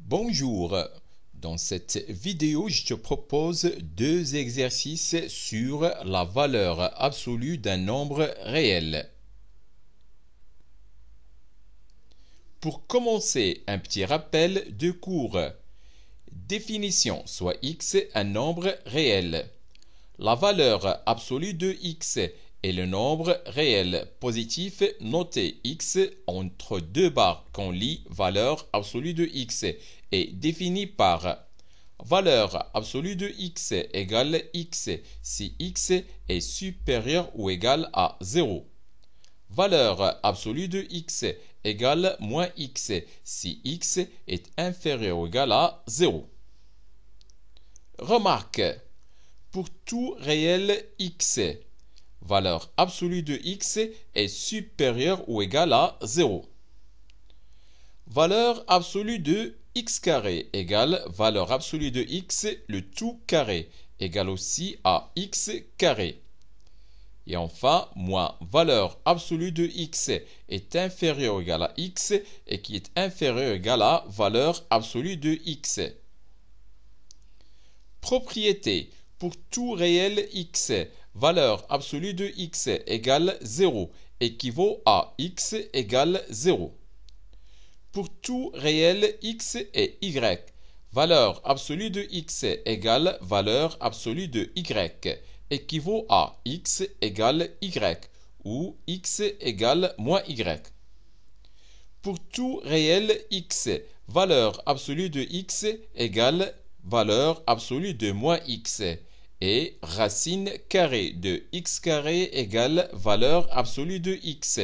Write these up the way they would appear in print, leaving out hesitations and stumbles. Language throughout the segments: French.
Bonjour, dans cette vidéo, je te propose deux exercices sur la valeur absolue d'un nombre réel. Pour commencer, un petit rappel de cours. Définition, soit x un nombre réel. La valeur absolue de x est le nombre réel positif noté x entre deux barres qu'on lit valeur absolue de x est défini par valeur absolue de x égale x si x est supérieur ou égal à 0. Valeur absolue de x égale moins x si x est inférieur ou égal à 0. Remarque, pour tout réel x, valeur absolue de x est supérieure ou égale à 0. Valeur absolue de x carré égale valeur absolue de x, le tout carré, égale aussi à x carré. Et enfin, moins valeur absolue de x est inférieure ou égale à x et qui est inférieure ou égale à valeur absolue de x. Propriété. Pour tout réel x, valeur absolue de x égale 0 équivaut à x égale 0. Pour tout réel x et y, valeur absolue de x égale valeur absolue de y équivaut à x égale y ou x égale moins y. Pour tout réel x, valeur absolue de x égale valeur absolue de moins x et racine carrée de x carré égale valeur absolue de x.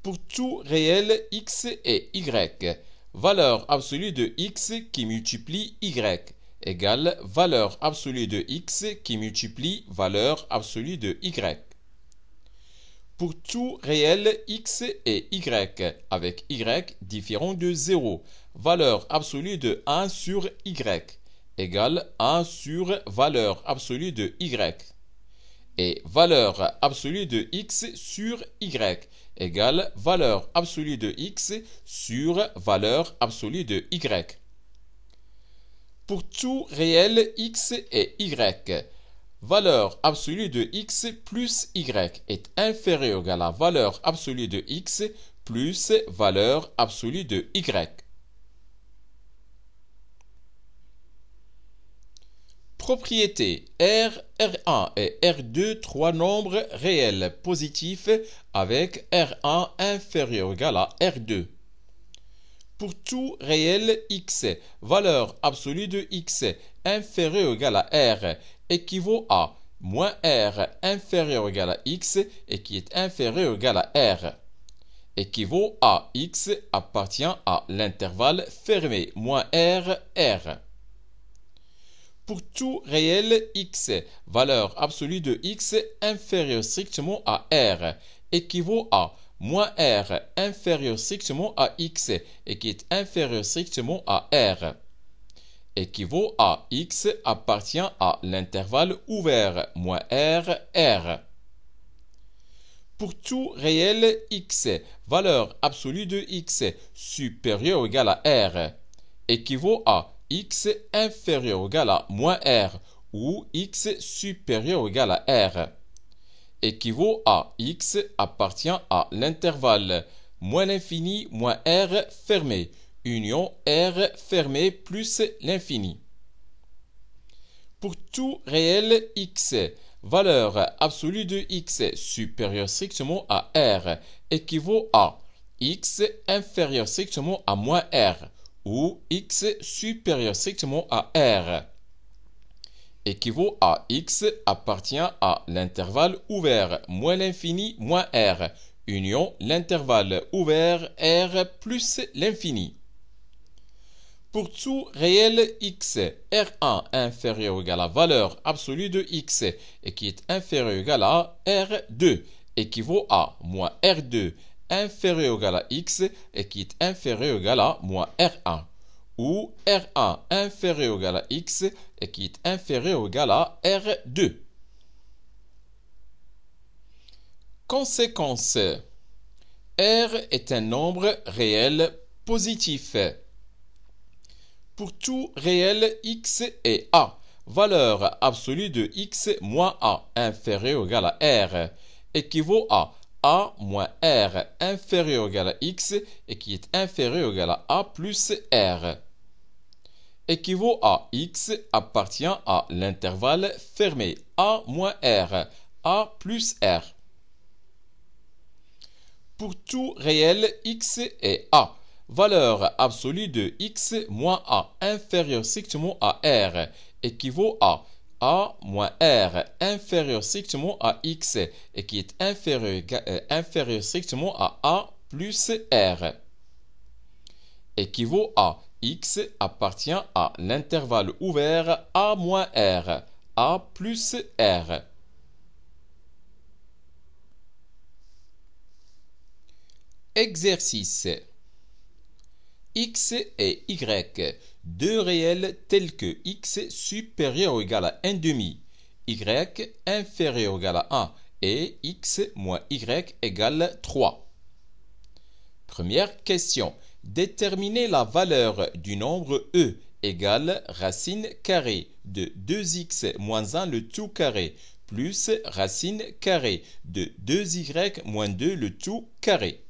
Pour tout réel x et y, valeur absolue de x qui multiplie y égale valeur absolue de x qui multiplie valeur absolue de y. Pour tout réel x et y, avec y différent de 0, valeur absolue de 1 sur y égale 1 sur valeur absolue de y. Et valeur absolue de x sur y égale valeur absolue de x sur valeur absolue de y. Pour tout réel x et y, valeur absolue de x plus y est inférieure à la valeur absolue de x plus valeur absolue de y. Propriété R, R1 et R2, trois nombres réels positifs avec R1 inférieur ou égal à R2. Pour tout réel x, valeur absolue de x inférieure ou égal à R équivaut à moins R inférieur ou égal à x et qui est inférieur ou égal à R. Équivaut à x appartient à l'intervalle fermé moins R, R. Pour tout réel x, valeur absolue de x inférieure strictement à R équivaut à moins R inférieur strictement à x et qui est inférieur strictement à R. Équivaut à x appartient à l'intervalle ouvert moins R, R. Pour tout réel x, valeur absolue de x supérieure ou égale à R équivaut à x inférieur ou égal à moins r ou x supérieur ou égal à r équivaut à x appartient à l'intervalle moins l'infini moins r fermé, union r fermé plus l'infini. Pour tout réel x, valeur absolue de x supérieure strictement à r équivaut à x inférieur strictement à moins r ou x supérieur strictement à r équivaut à x appartient à l'intervalle ouvert moins l'infini moins r, union l'intervalle ouvert r plus l'infini. Pour tout réel x, R1 inférieur ou égal à valeur absolue de x et qui est inférieur ou égal à R2 équivaut à moins R2 inférieur ou égal à x et qui est inférieur ou égal à moins R1 ou R1 inférieur ou égal à x et qui est inférieur ou égal à R2. Conséquence. R est un nombre réel positif. Pour tout réel x et a, valeur absolue de x moins a inférieur ou égal à r équivaut à a moins r inférieur ou égal à x et qui est inférieur ou égal à a plus r. Équivaut à x appartient à l'intervalle fermé a moins r, a plus r. Pour tout réel x et a, valeur absolue de x moins a inférieur strictement à r équivaut à a moins r inférieur strictement à x et qui est inférieur strictement à a plus r. Équivaut à x appartient à l'intervalle ouvert a moins r, a plus r. Exercice. X et Y, deux réels tels que x supérieur ou égal à 1/2, y inférieur ou égal à 1 et x moins y égale 3. Première question. Déterminez la valeur du nombre e égale racine carrée de 2x moins 1 le tout carré plus racine carrée de 2y moins 2 le tout carré.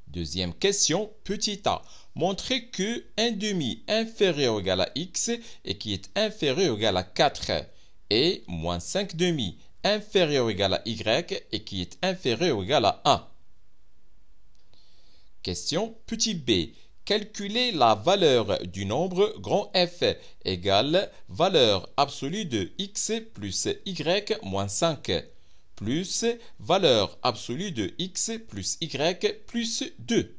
Deuxième question, petit a. Montrez que 1/2 inférieur ou égal à x et qui est inférieur ou égal à 4 et moins 5/2 inférieur ou égal à y et qui est inférieur ou égal à 1. Question petit b. Calculez la valeur du nombre grand F égale valeur absolue de x plus y moins 5 plus valeur absolue de x plus y plus 2.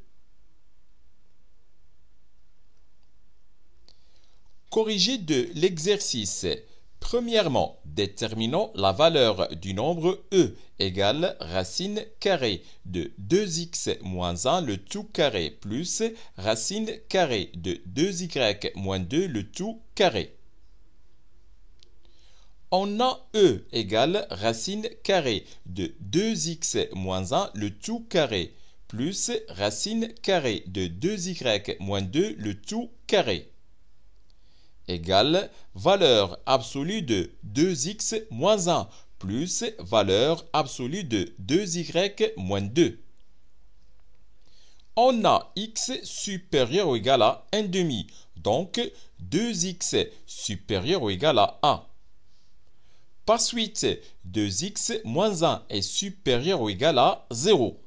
Corrigé de l'exercice. Premièrement, déterminons la valeur du nombre e égale racine carrée de 2x moins 1 le tout carré plus racine carrée de 2y moins 2 le tout carré. On a e égale racine carrée de 2x moins 1 le tout carré plus racine carrée de 2y moins 2 le tout carré égale valeur absolue de 2x moins 1 plus valeur absolue de 2y moins 2. On a x supérieur ou égal à 1/2, donc 2x supérieur ou égal à 1. Par suite, 2x moins 1 est supérieur ou égal à 0.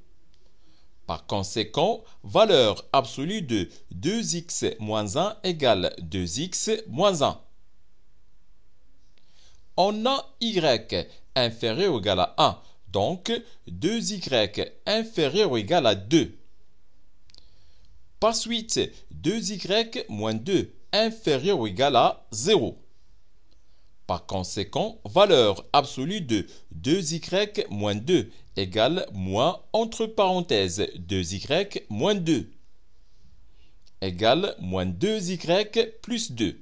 Par conséquent, valeur absolue de 2x moins 1 égale 2x moins 1. On a y inférieur ou égal à 1, donc 2y inférieur ou égal à 2. Par suite, 2y moins 2 inférieur ou égal à 0. Par conséquent, valeur absolue de 2y moins 2 égale moins entre parenthèses 2y moins 2 égale moins 2y plus 2.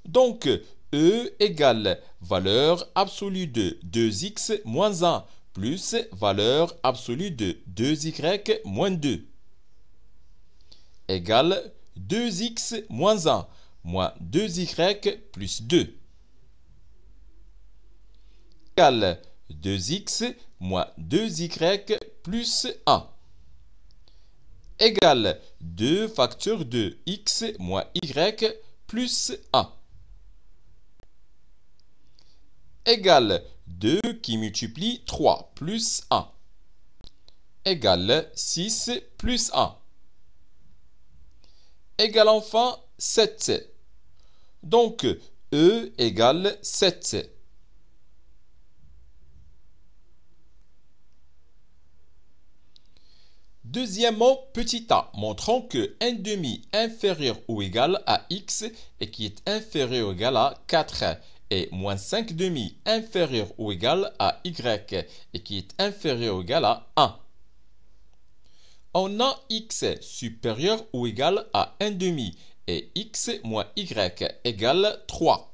Donc, E égale valeur absolue de 2x moins 1 plus valeur absolue de 2y moins 2 égale 2x moins 1 moins 2y plus 2 égale 2x moins 2y plus 1 égale 2 facteurs de x moins y plus 1 égale 2 qui multiplie 3 plus 1 égale 6 plus 1 égale enfin 7. Donc, E égale 7. Deuxièmement, petit a, montrant que 1/2 inférieur ou égal à x et qui est inférieur ou égal à 4 et moins 5/2 inférieur ou égal à y et qui est inférieur ou égal à 1. On a x supérieur ou égal à 1/2 et x moins y égale 3.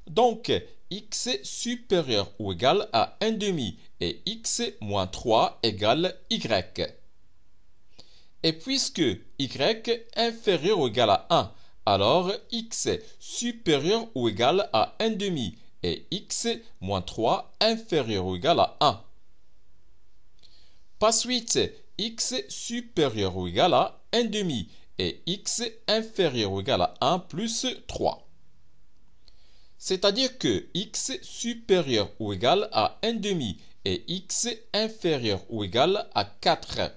Donc, x supérieur ou égal à 1/2 et x moins 3 égale y. Et puisque y inférieur ou égal à 1, alors x supérieur ou égal à 1 demi et x moins 3 inférieur ou égal à 1. Par suite, x supérieur ou égal à 1 demi et x inférieur ou égal à 1 plus 3. C'est-à-dire que x supérieur ou égal à 1 demi et x inférieur ou égal à 4.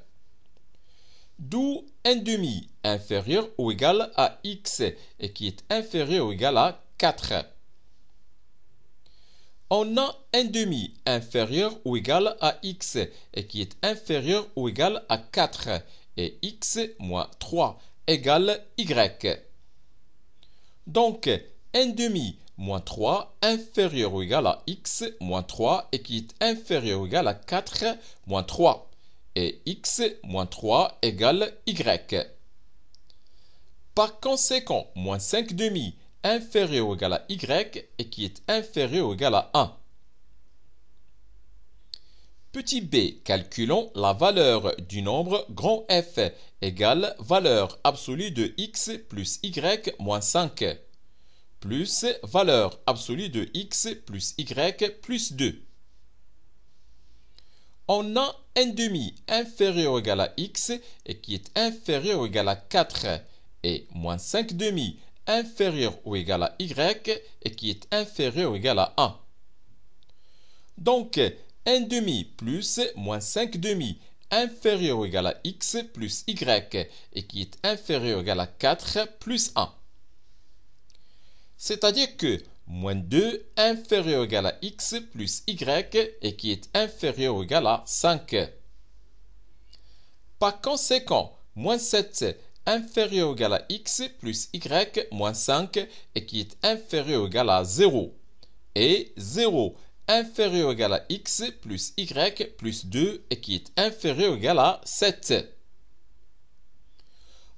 D'où 1 demi inférieur ou égal à x et qui est inférieur ou égal à 4. On a 1 demi inférieur ou égal à x et qui est inférieur ou égal à 4 et x moins 3 égale y. Donc 1 demi moins 3 inférieur ou égal à x moins 3 et qui est inférieur ou égal à 4 moins 3 et x moins 3 égale y. Par conséquent, moins 5 demi inférieur ou égal à y et qui est inférieur ou égal à 1. Petit b, calculons la valeur du nombre grand F égale valeur absolue de x plus y moins 5 plus valeur absolue de x plus y plus 2. On a 1 demi inférieur ou égal à x et qui est inférieur ou égal à 4 et moins 5 demi inférieur ou égal à y et qui est inférieur ou égal à 1. Donc 1 demi plus moins 5 demi inférieur ou égal à x plus y et qui est inférieur ou égal à 4 plus 1. C'est-à-dire que moins 2 inférieur ou égal à x plus y et qui est inférieur ou égal à 5. Par conséquent, moins 7 inférieur ou égal à x plus y moins 5 et qui est inférieur ou égal à 0. Et 0 inférieur ou égal à x plus y plus 2 et qui est inférieur ou égal à 7.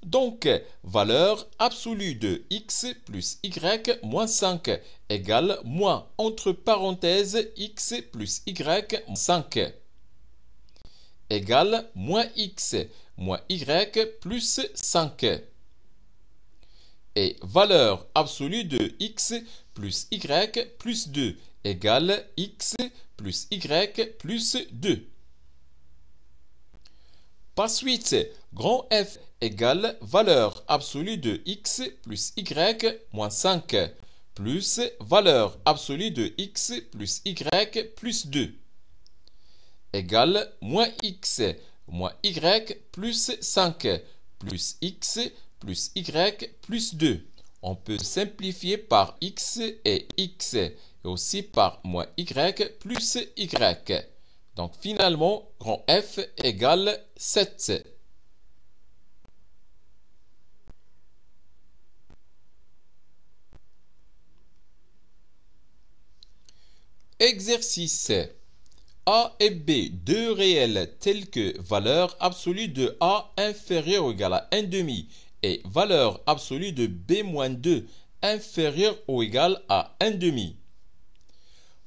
Donc, valeur absolue de x plus y moins 5 égale moins entre parenthèses x plus y moins 5 égale moins x moins y plus 5. Et valeur absolue de x plus y plus 2 égale x plus y plus 2. Par suite, grand F égale valeur absolue de x plus y moins 5 plus valeur absolue de x plus y plus 2 égale moins x moins y plus 5 plus x plus y plus 2. On peut simplifier par x et aussi par moins y plus y. Donc finalement, grand F égale 7. Exercice. A et B, deux réels tels que valeur absolue de A inférieure ou égale à 1 demi et valeur absolue de B moins 2 inférieure ou égale à 1 demi.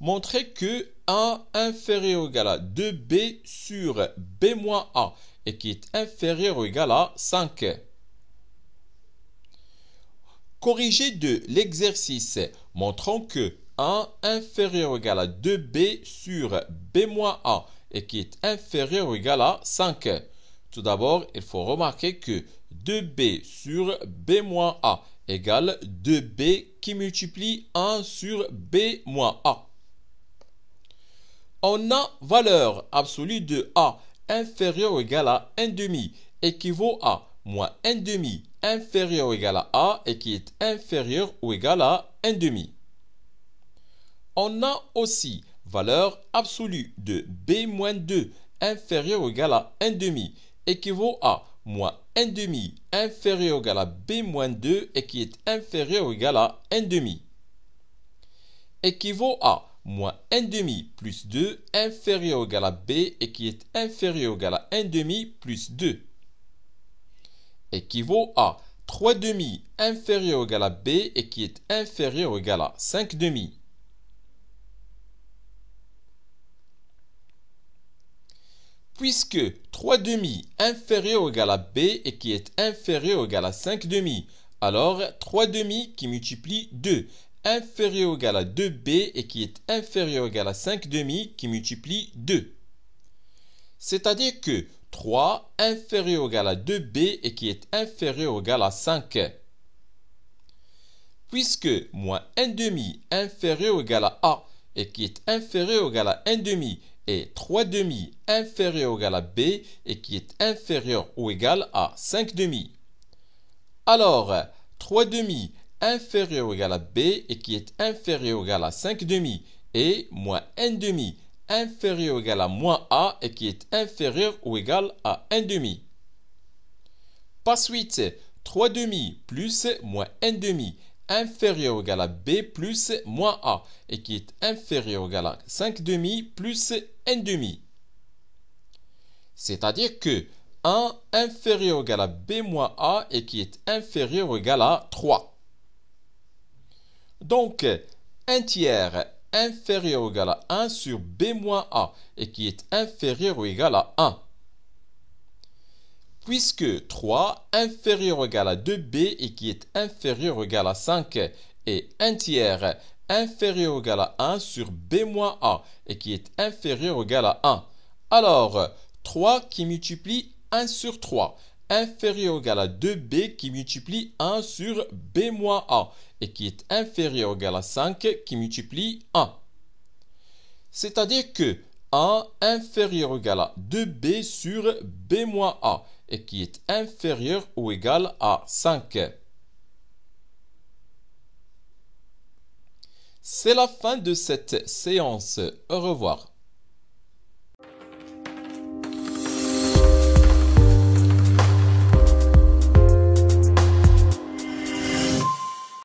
Montrez que A inférieur ou égal à 2B sur B moins A et qui est inférieur ou égal à 5. Corrigez de l'exercice, montrant que A inférieur ou égal à 2B sur B moins A et qui est inférieur ou égal à 5. Tout d'abord, il faut remarquer que 2B sur B moins A égale 2B qui multiplie 1 sur B moins A. On a valeur absolue de A inférieur ou égal à 1 demi équivaut à moins 1 demi inférieur ou égal à A et qui est inférieur ou égal à 1 demi. On a aussi valeur absolue de B moins 2 inférieur ou égal à 1 demi équivaut à moins 1 demi inférieur ou égal à B moins 2 et qui est inférieur ou égal à 1 demi. Équivaut à moins 1 demi plus 2 inférieur ou égal à B et qui est inférieur ou égal à 1 demi plus 2. Équivaut à 3 demi inférieur ou égal à B et qui est inférieur ou égal à 5 demi. Puisque 3 demi inférieur ou égal à b et qui est inférieur ou égal à 5 demi, alors 3 demi qui multiplie 2 inférieur ou égal à 2b et qui est inférieur ou égal à 5 demi qui multiplie 2. C'est-à-dire que 3 inférieur ou égal à 2b et qui est inférieur ou égal à 5. Puisque moins 1 demi inférieur ou égal à a et qui est inférieur ou égal à 1 demi et 3 demi inférieur ou égal à b et qui est inférieur ou égal à 5 demi. Alors, 3 demi inférieur ou égal à b et qui est inférieur ou égal à 5 demi et moins 1 demi inférieur ou égal à moins a et qui est inférieur ou égal à 1 demi. Par suite, 3 demi plus moins 1 demi inférieur ou égal à b plus moins a et qui est inférieur ou égal à 5 demi plus 1 demi. C'est-à-dire que 1 inférieur ou égal à b moins a et qui est inférieur ou égal à 3. Donc, 1 tiers inférieur ou égal à 1 sur b moins a et qui est inférieur ou égal à 1. Puisque 3 inférieur ou égal à 2b et qui est inférieur ou égal à 5 et 1 tiers inférieur ou égal à 1 sur b moins a et qui est inférieur ou égal à 1. Alors, 3 qui multiplie 1 sur 3 inférieur ou égal à 2b qui multiplie 1 sur b moins a et qui est inférieur ou égal à 5 qui multiplie 1. C'est-à-dire que 1 inférieur ou égal à 2b sur b moins a et qui est inférieur ou égal à 5. C'est la fin de cette séance. Au revoir.